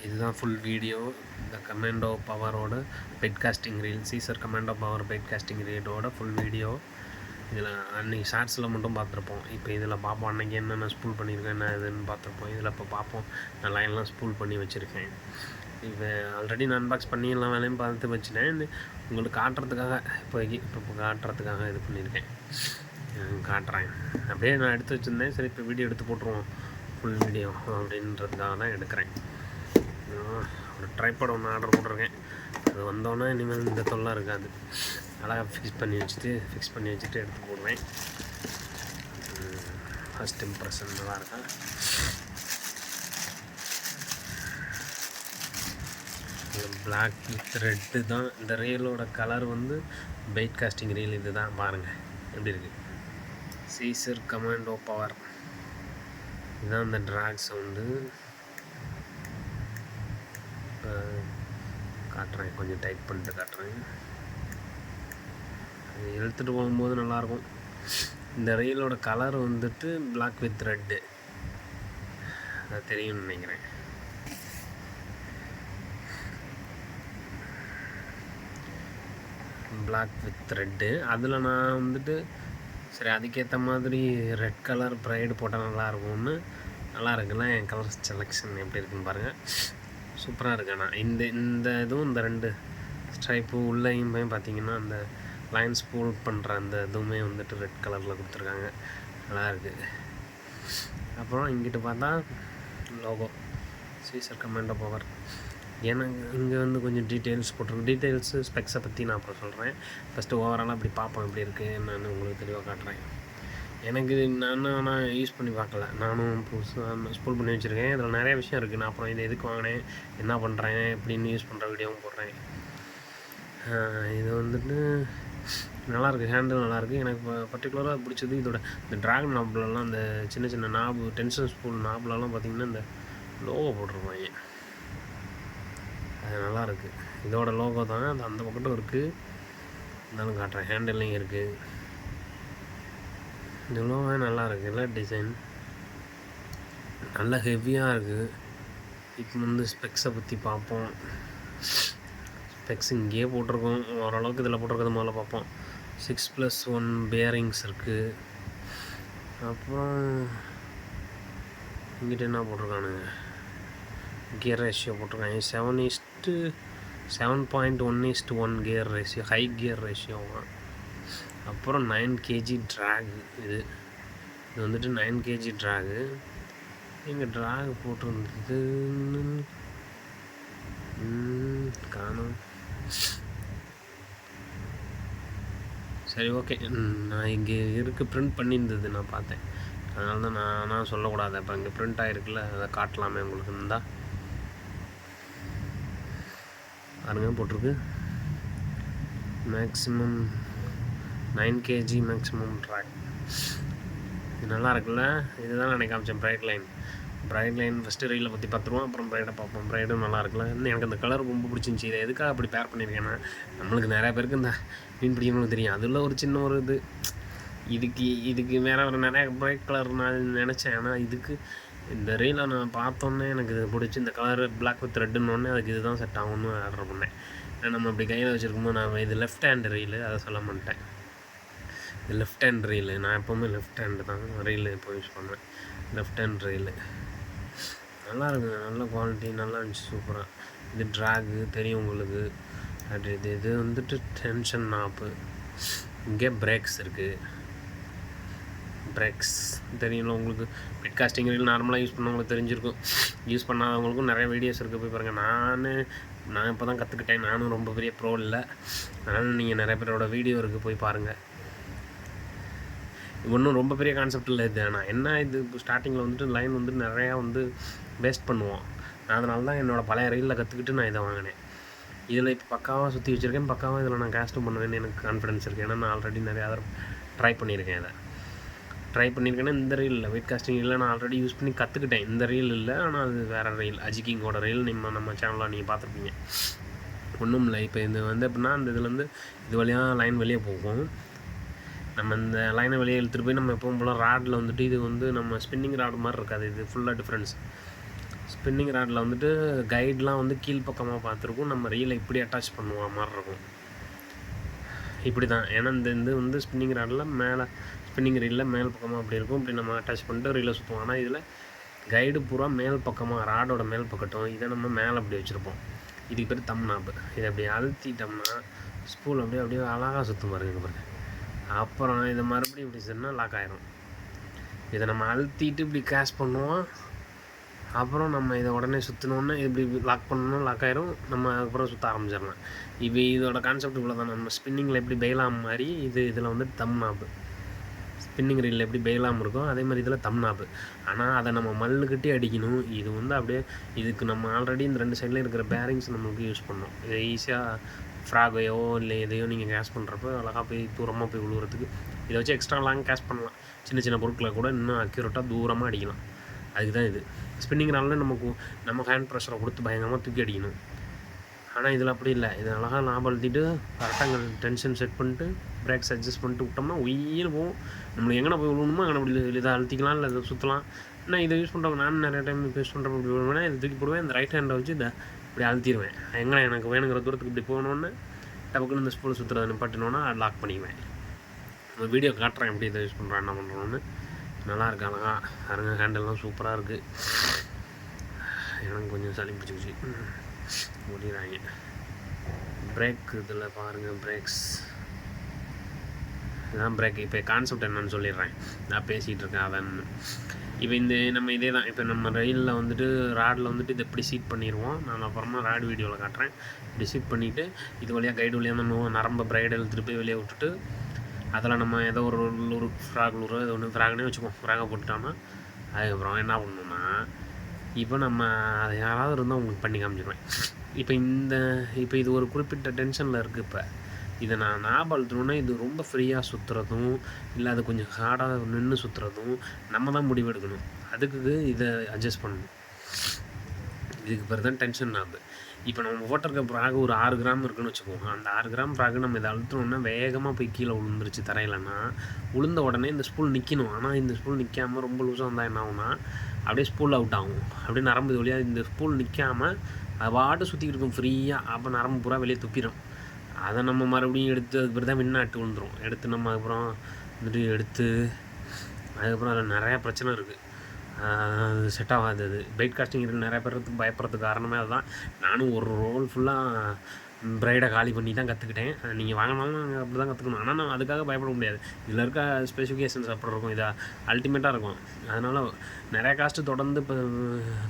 இதுதான் full video. இந்த commando பவரோட பெட் காஸ்டிங் ரீல், சீசர் கமாண்டோ பவர் பெட் காஸ்டிங் ரீலோட ஃபுல் வீடியோ. இதில் அன்றைக்கி ஷார்ட்ஸில் மட்டும் பார்த்துருப்போம். இப்போ இதில் பார்ப்போம் அன்றைக்கி என்னென்ன ஸ்பூல் பண்ணியிருக்கேன், என்ன இதுன்னு பார்த்துருப்போம். இதில் இப்போ பார்ப்போம். நான் லைன்லாம் ஸ்பூல் பண்ணி வச்சுருக்கேன். இப்போ ஆல்ரெடி நான் அன்பாக்ஸ் பண்ணி எல்லாம் வேலையும் பார்த்து வச்சுட்டேன். உங்களுக்கு காட்டுறதுக்காக இப்போ காட்டுறதுக்காக இது பண்ணியிருக்கேன், காட்டுறேன். அப்படியே நான் எடுத்து வச்சுருந்தேன். சரி இப்போ வீடியோ எடுத்து போட்டுருவோம் ஃபுல் வீடியோ அப்படின்றதுக்காக தான் எடுக்கிறேன். ஒரு ட்ரைபாட் ஒன்று ஆர்டர் போட்டிருக்கேன். அது வந்தோன்னே இனிமேல் இந்த தொல்லை இருக்காது. அழகாக ஃபிக்ஸ் பண்ணி வச்சுட்டு எடுத்து போடுவேன். ஃபஸ்ட் இம்ப்ரெஷன் நல்லாயிருக்கா? பிளாக் வித் ரெட்டு தான் இந்த ரீலோட கலர். வந்து பெயிட் காஸ்டிங் ரீல் இது தான். பாருங்கள் எப்படி இருக்குது. சீசர் கமாண்டோ பவர் இதுதான் இந்த ட்ராக் சவுண்டு. காட்டுறேன், கொஞ்சம் டைட் பண்ணிட்டு காட்டுறேன். அது இழுத்துட்டு போகும்போது நல்லாயிருக்கும். இந்த ரீலோட கலர் வந்துட்டு பிளாக் வித் ரெட்டு, அது தெரியும்னு நினைக்கிறேன். Black with red. அதில் நான் வந்துட்டு சரி அதுக்கேற்ற மாதிரி ரெட் கலர் ப்ரைடு போட்டால் நல்லாயிருக்கும்னு. நல்லா இருக்குல்ல என் கலர் செலெக்ஷன் எப்படி இருக்குன்னு பாருங்கள். சூப்பராக இருக்கு. ஆனால் இந்த இதுவும் இந்த ரெண்டு ஸ்ட்ரைப்பு உள்ளேயும் பார்த்தீங்கன்னா அந்த லைன் ஸ்பூல் பண்ணுற அந்த இதுவுமே வந்துட்டு ரெட் கலரில் கொடுத்துருக்காங்க. நல்லா இருக்குது. அப்புறம் இங்கிட்டு பார்த்தா லோகோ சீசர் கமாண்டோ பவர். எனக்கு இங்கே வந்து கொஞ்சம் டீட்டெயில்ஸ் போட்டிருக்கு. டீட்டெயில்ஸு ஸ்பெக்ஸை பற்றி நான் அப்புறம் சொல்கிறேன். ஃபஸ்ட்டு ஓவராலாக அப்படி பார்ப்போம் எப்படி இருக்குது என்னன்னு உங்களுக்கு தெளிவாக காட்டுறேன். எனக்கு நான் யூஸ் பண்ணி பார்க்கல. நானும் புதுசாக ஸ்பூல் பண்ணி வச்சுருக்கேன். இதில் நிறைய விஷயம் இருக்குது. நான் அப்புறம் இதை எதுக்கு வாங்கினேன், என்ன பண்ணுறேன், எப்படின்னு யூஸ் பண்ணுற வீடியோவும் போடுறேன். இது வந்துட்டு நல்லாயிருக்கு. ஹேண்டில் நல்லாயிருக்கு. எனக்கு பர்டிகுலராக பிடிச்சது இதோட இந்த ட்ராகன் நாப்லலாம் அந்த சின்ன சின்ன நாபு டென்ஷன் ஸ்பூல் நாப்லலாம் பார்த்திங்கன்னா இந்த லோகோ போட்டிருப்பாங்க. அது நல்லாயிருக்கு. இதோட லோகோ தான் அது அந்த பக்கட்டும் இருக்குது. இருந்தாலும் காட்டுறேன். ஹேண்டில்லையும் இருக்குது. இந்த லோகோ நல்லா இருக்குது. இல்லை டிசைன் நல்லா ஹெவியாக இருக்குது. இப்போ வந்து ஸ்பெக்ஸை பற்றி பார்ப்போம். ஸ்பெக்ஸ் இங்கேயே போட்டிருக்கோம். ஓரளவுக்கு இதில் போட்டிருக்கிறது முதல்ல பார்ப்போம். 6+1 பேரிங்ஸ் இருக்குது. அப்புறம் இங்கிட்ட என்ன போட்டிருக்கானுங்க, கியர் ரேஷியோ போட்டிருக்காங்க. 7:7.1:1 கியர் ரேஷியோ, ஹை கியர் ரேஷியோவான். அப்புறம் 9 kg ட்ராகு. இது வந்துட்டு 9 kg ட்ராகு. இங்கே ட்ராக் போட்டிருந்தது காணும். சரி ஓகே. நான் இங்கே இருக்குது ப்ரிண்ட் பண்ணியிருந்தது நான் பார்த்தேன். அதனால தான் நான் சொல்லக்கூடாது. இப்போ இங்கே ப்ரிண்ட் ஆகிருக்குல்ல, அதை காட்டலாமே உங்களுக்கு இருந்தால் பாருங்க. போட்டிருக்கு மேக்ஸிமம் 9 kg மேக்ஸிமம் ட்ராக். இது நல்லா இருக்குல்ல. இதுதான் நான் காமிச்சேன் பிரைட் லைன் ஃபஸ்ட்டு ரீலில் பற்றி பார்த்துருவோம். அப்புறம் ப்ரைடை பார்ப்போம். ப்ரைடும் நல்லா இருக்குல்ல. இன்னும் எனக்கு அந்த கலர் ரொம்ப பிடிச்சிருந்துச்சி. இதை எதுக்காக அப்படி பேர் பண்ணியிருக்கேன்னா, நம்மளுக்கு நிறையா பேருக்கு இந்த மீன் பிடிக்கணும்னு தெரியும். அதில் ஒரு சின்ன ஒரு இது இதுக்கு வேறு ஒரு நிறையா பிரைட் கலர் நான் நினச்சேன். ஆனால் இதுக்கு இந்த ரீலை நான் பார்த்தோன்னே எனக்கு இது பிடிச்சி. இந்த கலர் பிளாக் வித் ரெட்டுன்னொன்னே அதுக்கு இது தான் செட் ஆகும்னு ஆர்டர் பண்ணேன். நம்ம அப்படி கையில் வச்சுருக்கும்போது நான் இது லெஃப்ட் ஹேண்ட் ரீலு, அதை சொல்ல மாட்டேன். இது லெஃப்ட் ஹேண்ட் ரீலு. நான் எப்போவுமே லெஃப்ட் ஹேண்டு தான் ரீலு இப்போ யூஸ் பண்ணுவேன். லெஃப்ட் ஹேண்ட் ரீலு நல்லா இருக்குது. நல்ல குவாலிட்டி நல்லா இருந்துச்சு. சூப்பராக. இது ட்ராகு தெரியும் உங்களுக்கு. அது இது வந்துட்டு டென்ஷன் நாப்பு. இங்கே பிரேக்ஸ் இருக்குது. பிரேக்ஸ் தெரியல உங்களுக்கு. பெட் காஸ்டிங் ரீல் நார்மலாக யூஸ் பண்ணவங்களுக்கு தெரிஞ்சிருக்கும். யூஸ் பண்ணாதவங்களுக்கும் நிறைய வீடியோஸ் இருக்குது. போய் பாருங்கள். நான் இப்போ தான் கற்றுக்கிட்டேன். நானும் ரொம்ப பெரிய ப்ரோ இல்லை. அதனால் நீங்கள் நிறைய பேரோட வீடியோ இருக்குது, போய் பாருங்கள். ஒன்றும் ரொம்ப பெரிய கான்செப்ட் இல்லை இது. ஆனால் என்ன இது ஸ்டார்டிங்கில் வந்துட்டு லைன் வந்துட்டு நிறையா வந்து வேஸ்ட் பண்ணுவோம். நான் அதனால தான் என்னோடய பழைய ரீலில் கற்றுக்கிட்டு நான் இதை வாங்கினேன். இதில் இப்போ பக்காவாக சுற்றி வச்சுருக்கேன். பக்காவாக இதில் நான் காஸ்ட்டும் பண்ணுவேன்னு எனக்கு கான்ஃபிடன்ஸ் இருக்குது. ஏன்னா நான் ஆல்ரெடி நிறையா ட்ரை பண்ணியிருக்கேன். ட்ரை இந்த ரீல் இல்லை, வெயிட் காஸ்டிங் இல்லை. நான் ஆல்ரெடி யூஸ் பண்ணி கற்றுக்கிட்டேன். இந்த ரீல் இல்லை, ஆனால் அது வேறு ரீல், அஜிகிங்கோட ரீல். நம்ம சேனலில் நீங்கள் பார்த்துருப்பீங்க. ஒன்றும் இல்லை. இப்போ இது வந்து எப்படின்னா, இந்த இதுலேருந்து இது வழியாக லைன் வெளியே போகும். நம்ம இந்த லைனை வெளியே இழுத்துட்டு போய் நம்ம எப்பவும் போல் ராடில் வந்துட்டு, இது வந்து நம்ம ஸ்பின்னிங் ராடு மாதிரி இருக்காது. இது ஃபுல்லாக டிஃப்ரென்ஸ். ஸ்பின்னிங் ராடில் வந்துட்டு கைட்லாம் வந்து கீழ்ப்பக்கமாக பார்த்துருக்கும். நம்ம ரீலை இப்படி அட்டாச் பண்ணுவோம் மாதிரி இருக்கும். இப்படி தான். ஏன்னா இந்த வந்து ஸ்பின்னிங் ராடில் மேலே ஸ்பின்னிங் ரீலில் மேல் பக்கமாக அப்படி இருக்கும். இப்படி நம்ம அட்டாச் பண்ணிட்டு ரீலை சுற்றுவோம். ஆனால் இதில் கைடு பூரா மேல் பக்கமாக ராடோட மேல் பக்கட்டும். இதை நம்ம மேலே அப்படி வச்சுருப்போம். இதுக்கு பேர் தம் நாப்பு. இதை அப்படி அழுத்திட்டோம்னா ஸ்பூல் அப்படியே அழகாக சுற்றும் பாருங்க பாருங்க. அப்புறம் இதை மறுபடியும் இப்படி சொன்னால் லாக் ஆகிரும். இதை நம்ம அழுத்திட்டு இப்படி கேஷ் பண்ணுவோம். அப்புறம் நம்ம இதை உடனே சுற்றினோன்னே இப்படி லாக் பண்ணோன்னா லாக் ஆகிரும். நம்ம அதுக்கப்புறம் சுற்ற ஆரம்பிச்சிடலாம். இப்போ இதோட கான்செப்ட் இவ்வளோ தான். நம்ம ஸ்பின்னிங்கில் எப்படி பெய்லாம் மாதிரி இதில் வந்து தம் நாப்பு. ஸ்பின்னிங் ரீலில் எப்படி பெய்லாம் இருக்கும் அதே மாதிரி இதில் தம் நாப்பு. ஆனால் அதை நம்ம மல்லுக்கிட்டே அடிக்கணும். இது வந்து அப்படியே இதுக்கு நம்ம ஆல்ரெடி இந்த 2 சைட்லேயும் இருக்கிற பேரிங்ஸ் நம்மளுக்கு யூஸ் பண்ணோம். இதை ஈஸியாக ஃப்ராகையோ இல்லை எதையோ நீங்கள் கேஷ் பண்ணுறப்போ அழகாக போய் தூரமாக போய் விழுவுறதுக்கு இதை வச்சு எக்ஸ்ட்ரா லாங் கேஷ் பண்ணலாம். சின்ன பொருட்களை கூட இன்னும் அக்யூரேட்டாக தூரமாக அடிக்கலாம். அதுக்கு தான் இது. ஸ்பின்னிங்னால நம்ம ஹேண்ட் ப்ரெஷரை கொடுத்து பயங்கரமாக தூக்கி அடிக்கணும். ஆனால் இதில் அப்படி இல்லை. இது அழகாக நாப அழுத்திட்டு கரெக்டாக டென்ஷன் செட் பண்ணிட்டு பிரேக்ஸ் அட்ஜஸ்ட் பண்ணிட்டு விட்டோம்னா உயிர் போகும். நம்மளுக்கு எங்கே போய் விழுணுமோ அங்கே அப்படி இதை அழுத்திக்கலாம், இல்லை இதை சுற்றலாம். ஆனால் இதை யூஸ் பண்ணுறவங்க நான் நிறைய டைம் யூஸ் பண்ணுறப்ப இப்படி விழுவேன்னா இதை தூக்கி போடுவேன். இந்த ரைட் ஹேண்டை வச்சு இதை இப்படி அழுத்திடுவேன். எங்கே எனக்கு வேணுங்கிற தூரத்துக்கு இப்படி போகணுன்னு டப்புக்குன்னு இந்த ஸ்பூல் சுற்றுறதை நிப்பாட்டினோன்னா லாக் பண்ணிக்குவேன். இந்த வீடியோ காட்டுறேன் எப்படி இதை யூஸ் பண்ணுறேன் என்ன பண்ணுறோன்னு. நல்லா இருக்கு அழகாக. பாருங்க ஹேண்டல்லாம் சூப்பராக இருக்குது. எனக்கு கொஞ்சம் சளி பிடிச்சிக்கிச்சு முடிகிறாங்க. பிரேக் இதில் பாருங்கள் பிரேக்ஸ் இதுதான் பிரேக். இப்போ கான்செப்ட் என்னன்னு சொல்லிடுறேன். நான் பேசிகிட்டு இருக்கேன் அதான். இப்போ நம்ம இதே தான். இப்போ நம்ம ரயிலில் வந்துட்டு ராடில் வந்துட்டு இதை எப்படி சீட் பண்ணிடுவோம். நான் அப்புறமா ராடு வீடியோவில் காட்டுறேன். இப்படி சீட் பண்ணிவிட்டு இது வழியாக கைடு வழியாக நம்ம நரம்பை பிரைடை எடுத்துகிட்டு போய் வெளியே விட்டுட்டு அதில் நம்ம ஏதோ ஒரு ஃப்ராக் லூரோ ஏதோ ஒன்று ஃப்ராக்னே வச்சுப்போம். ஃப்ராகை போட்டுட்டோம்னா அதுக்கப்புறம் என்ன பண்ணணும்னா இப்போ நம்ம அதை யாராவது இருந்தால் உங்களுக்கு பண்ணி காமிச்சிடுவேன். இப்போ இது ஒரு குறிப்பிட்ட டென்ஷனில் இருக்குது. இப்போ இதை நான் ஞாபகம் அழுத்தணுன்னா இது ரொம்ப ஃப்ரீயாக சுற்றுறதும் இல்லை அது கொஞ்சம் ஹார்டாக நின்று சுற்றுறதும் நம்ம தான் முடிவெடுக்கணும். அதுக்கு இதை அட்ஜஸ்ட் பண்ணணும். இதுக்கு பிறகு தான் டென்ஷன் ஆகுது. இப்போ நம்ம ஓட்டருக்க ஃப்ராக் ஒரு 6 கிராம் இருக்குன்னு வச்சுக்கோங்க. அந்த 6 கிராம் ஃப்ராக் நம்ம இதை அழுத்தணுன்னா வேகமாக போய் கீழே விழுந்துருச்சு தரையிலன்னா விழுந்த உடனே இந்த ஸ்பூல் நிற்கணும். ஆனால் இந்த ஸ்பூல் நிற்காமல் ரொம்ப லூஸாக இருந்தால் என்ன ஆகும்னா அப்படியே ஸ்பூல் அவுட் ஆகும். அப்படியே நரம்பு இது வழியாக இந்த ஸ்பூல் நிற்காமல் அது வாட்டு சுற்றிக்கிட்டு இருக்கும் ஃப்ரீயாக. அப்போ நரம்பு பூரா வெளியே துப்பிடும். அதை நம்ம மறுபடியும் எடுத்து அதுக்கு பிறகு தான் மின்னாட்டு விழுந்துடும். எடுத்து நம்ம அதுக்கப்புறம் வந்துட்டு அதுக்கப்புறம் அதில் நிறையா பிரச்சனை இருக்குது. அது செட் ஆகாது. அது வெயிட் காஸ்டிங் நிறைய பேருக்கு பயப்படுறதுக்கு காரணமே அதுதான். நானும் ஒரு ரோல் ஃபுல்லாக ப்ரைடை காலி பண்ணி தான் கற்றுக்கிட்டேன். நீங்கள் வாங்கினாலும் நாங்கள் அப்படி தான் கற்றுக்கணும். ஆனால் நான் அதுக்காக பயப்பட முடியாது. இதில் இருக்க ஸ்பெசிஃபிகேஷன்ஸ் அப்படி இருக்கும். இதை அல்டிமேட்டாக இருக்கும். அதனால் நிறையா காஸ்ட்டு தொடர்ந்து இப்போ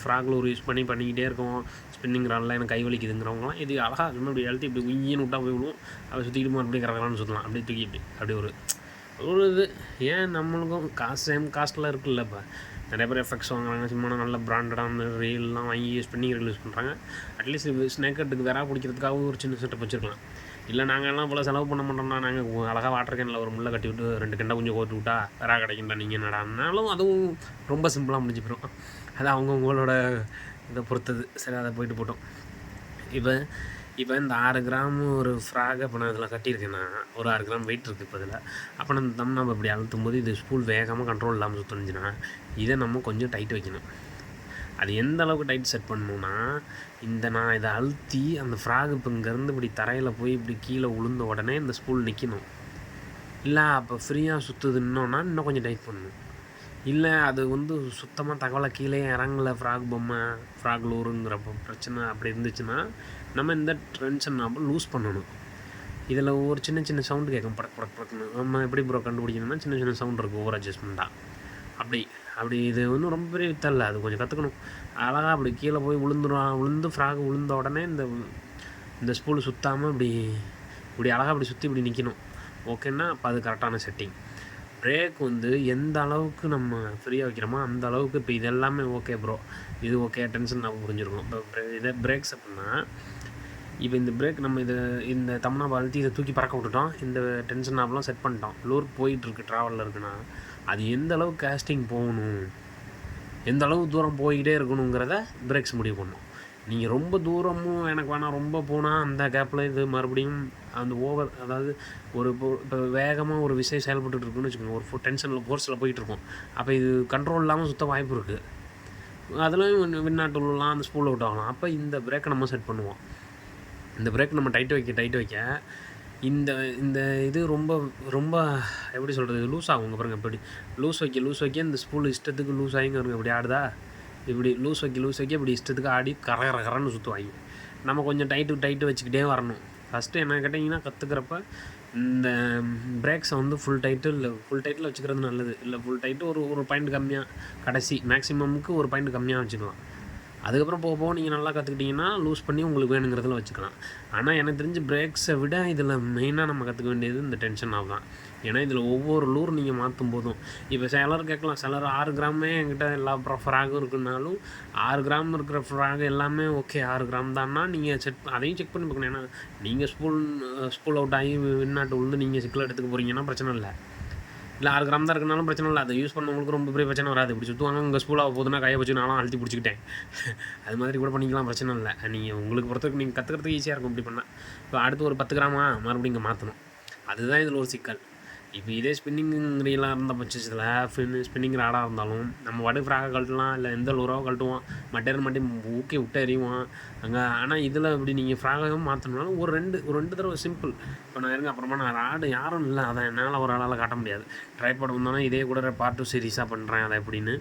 ஃப்ராக் லூர் யூஸ் பண்ணிக்கிட்டே இருக்கோம். ஸ்பின்னிங் ராடில் எனக்கு கை வலிக்குதுங்கிறவங்களாம் இது அழகாக இன்னும் இப்படி அழுத்தி இப்படி உயின்னு விட்டா போய் விழுவும். அதை சுற்றிக்கிட்டு மறுபடியும் கரெக்டானு சுற்றலாம். அப்படியே தூக்கி அப்படி ஒரு இது. ஏன் நம்மளுக்கும் சேம் காஸ்ட்டில் இருக்குல்ல. இப்போ நிறைய பேர் எஃபெக்ட்ஸ் வாங்குறாங்க. சும்மா நல்ல பிராண்டடான ரீல்லாம் வாங்கி ஸ்பின்னிங் ரீல் யூஸ் பண்ணுறாங்க. அட்லீஸ்ட் ஸ்னேக்கட்டுக்கு வேற பிடிக்கிறதுக்காக ஒரு சின்ன செட்டப் வச்சுருக்கலாம். இல்லை நாங்கள்லாம் இவ்வளோ செலவு பண்ண மாட்டோம்னா நாங்கள் அழகாக வாட்டர் கேனில் ஒரு முள்ளை கட்டி விட்டு 2 கெண்டை கொஞ்சம் கோர்த்து விட்டா வேற கிடைக்கின்றா நீங்கள் நடானாலும் அதுவும் ரொம்ப சிம்பிளாக முடிஞ்சு போயிடும். அது அவங்கவுங்களோட இதை பொறுத்தது. சரி அதை போயிட்டு போட்டோம். இப்போ இந்த 6 கிராம் ஒரு ஃப்ராகை இப்போ நான் இதில் கட்டியிருக்கேன்னா ஒரு 6 கிராம் வெயிட் இருக்குது இப்போ இதில். அப்போ நம்ம இப்படி அழுத்தும் போது இது ஸ்பூல் வேகமாக கண்ட்ரோல் இல்லாமல் சுற்றுனுச்சுன்னா இதை நம்ம கொஞ்சம் டைட் வைக்கணும். அது எந்த அளவுக்கு டைட் செட் பண்ணணுன்னா நான் இதை அழுத்தி அந்த ஃப்ராக் இப்போ இங்கேருந்து இப்படி தரையில் போய் இப்படி கீழே விழுந்த உடனே இந்த ஸ்பூல் நிற்கணும். இல்லை அப்போ ஃப்ரீயாக சுற்றுதுன்னோன்னா இன்னும் கொஞ்சம் டைட் பண்ணணும். இல்லை அது வந்து சுத்தமாக தகவலை கீழே இறங்கலை ஃப்ராக் லூருங்கிறப்ப பிரச்சனை அப்படி இருந்துச்சுன்னா நம்ம இந்த டென்ஷன் நம்ம லூஸ் பண்ணணும். இதில் ஒரு சின்ன சவுண்டு கேட்கும் படக்குன்னு. நம்ம எப்படி ப்ரோ கண்டுபிடிக்கணும்னா சின்ன சவுண்ட் இருக்குது ஓவர் அட்ஜஸ்ட்மெண்ட்டாக. அப்படி இது ஒன்றும் ரொம்ப பெரிய வித்தல்ல. அது கொஞ்சம் கற்றுக்கணும். அழகாக அப்படி கீழே போய் விழுந்து ஃப்ராக் விழுந்த உடனே இந்த ஸ்பூல் சுற்றாமல் இப்படி அழகாக அப்படி சுற்றி இப்படி நிற்கணும். ஓகேன்னா அப்போ அது கரெக்டான செட்டிங். பிரேக் வந்து எந்த அளவுக்கு நம்ம ஃப்ரீயாக வைக்கிறோமோ அந்த அளவுக்கு இப்போ இது எல்லாமே ஓகே ப்ரோ இது ஓகே டென்ஷன் நம்ம புரிஞ்சுருக்கணும். இப்போ இதே பிரேக்ஸ் அப்படின்னா இப்போ இந்த பிரேக் நம்ம இந்த தம்னாவை அழுத்தி இதை தூக்கி பறக்க விட்டுட்டோம். இந்த டென்ஷன் நாப்லாம் செட் பண்ணிட்டோம். லூர் போயிட்டுருக்கு ட்ராவலில் இருக்குன்னா அது எந்த அளவுக்கு கேஸ்டிங் போகணும் எந்த அளவுக்கு தூரம் போய்கிட்டே இருக்கணுங்கிறத பிரேக்ஸ் முடிவு பண்ணணும். நீங்கள் ரொம்ப தூரமும் எனக்கு வேணாம் ரொம்ப போனால் அந்த கேப்பில் இது மறுபடியும் அந்த அதாவது இப்போ வேகமாக ஒரு விஷயம் செயல்பட்டுருக்குன்னு வச்சுக்கோங்க. ஒரு டென்ஷனில் ஃபோர்ஸில் போயிட்டுருக்கோம். அப்போ இது கண்ட்ரோல் இல்லாமல் சுத்த வாய்ப்பு இருக்குது. அதுலேயும் விண்ணாட்டு உள்ளலாம் அந்த ஸ்பூல் அவுட் ஆகலாம். அப்போ இந்த பிரேக்கை நம்ம செட் பண்ணுவோம். இந்த பிரேக் நம்ம டைட் வைக்க இந்த இந்த இது ரொம்ப ரொம்ப எப்படி சொல்கிறது, லூஸ் ஆகுங்க பாருங்கள். இப்படி லூஸ் வைக்க இந்த ஸ்பூல் இஷ்டத்துக்கு லூஸ் ஆகிங்க பாருங்க. இப்படி ஆடுதா, இப்படி லூஸ் வைக்க இப்படி இஷ்டத்துக்கு ஆடி கரன்னு சுற்றுவாங்க. நம்ம கொஞ்சம் டைட்டு வச்சுக்கிட்டே வரணும். ஃபஸ்ட்டு என்ன கேட்டிங்கன்னா, கற்றுக்கிறப்ப இந்த பிரேக்ஸை வந்து ஃபுல் டைட்டில் வச்சுக்கிறது நல்லது. இல்லை ஃபுல் டைட்டு ஒரு பாயிண்ட் கம்மியாக, கடைசி மேக்ஸிமமுக்கு ஒரு பாயிண்ட் கம்மியாக வச்சுக்கலாம். அதுக்கப்புறம் போக நீங்கள் நல்லா கற்றுக்கிட்டிங்கன்னா லூஸ் பண்ணி உங்களுக்கு வேணுங்கிறதுல வச்சுக்கலாம். ஆனால் எனக்கு தெரிஞ்சு பிரேக்ஸை விட இதில் மெயினாக நம்ம கற்றுக்க வேண்டியது இந்த டென்ஷன் ஆஃப் தான். ஏன்னா இதில் ஒவ்வொரு லூர் நீங்கள் மாற்றும் போதும், இப்போ சிலர் கேட்கலாம், சிலர் 6 கிராமே என்கிட்ட எல்லா ஃப்ராகும் இருக்குனாலும் 6 கிராம் இருக்கிற ஃப்ராக் எல்லாமே ஓகே 6 கிராம் தான்னா நீங்கள் அதையும் செக் பண்ணி பார்க்கணும். ஏன்னா நீங்கள் ஸ்பூல் அவுட் ஆகி விண்ணாட்டு விழுந்து நீங்கள் சிக்கல் எடுத்துக்க போகிறீங்கன்னா பிரச்சனை இல்லை. இல்லை 6 கிராம் தான் இருக்கனாலும் பிரச்சனை இல்லை. அதை யூஸ் பண்ணவங்களுக்கு ரொம்ப பெரிய பிரச்சனை வராது. இப்படி சுற்றுவாங்க, உங்கள் ஸ்பூலாக போகுதுன்னா கையை வச்சு நானும் அழுத்தி பிடிச்சிக்கிட்டேன். அது மாதிரி கூட பண்ணிக்கலாம், பிரச்சனை இல்லை. நீங்கள் உங்களுக்கு பொறுத்தவரைக்கும் நீங்கள் கற்றுக்கிறதுக்கு ஈஸியாக இருக்கும் இப்படி பண்ணால். இப்போ அடுத்து ஒரு 10 கிராமா மறுபடியும் இங்கே மாற்றணும். அதுதான் இதில் ஒரு சிக்கல். இப்போ இதே ஸ்பின்னிங்கிறீலாம் இருந்த பட்சத்தில் ஸ்பின்னிங் ராடாக இருந்தாலும் நம்ம வடு ஃப்ராக கழட்டலாம், இல்லை எந்த லூராவோ கழட்டுவோம், மட்டை ஊக்கி விட்டு எறிவோம் அங்கே. ஆனால் இதில் இப்படி நீங்கள் ஃப்ராகவும் மாற்றணும்னாலும் ஒரு ரெண்டு தடவை சிம்பிள். இப்போ நான் இருங்க, அப்புறமா நான் ராடு யாரும் இல்லை, அதை என்னால் ஒரு ஆளால் காட்ட முடியாது. ட்ரைபாட் வந்தோன்னா இதே கூட பார்ட் 2 சீரீஸாக பண்ணுறேன் அதை எப்படின்னு.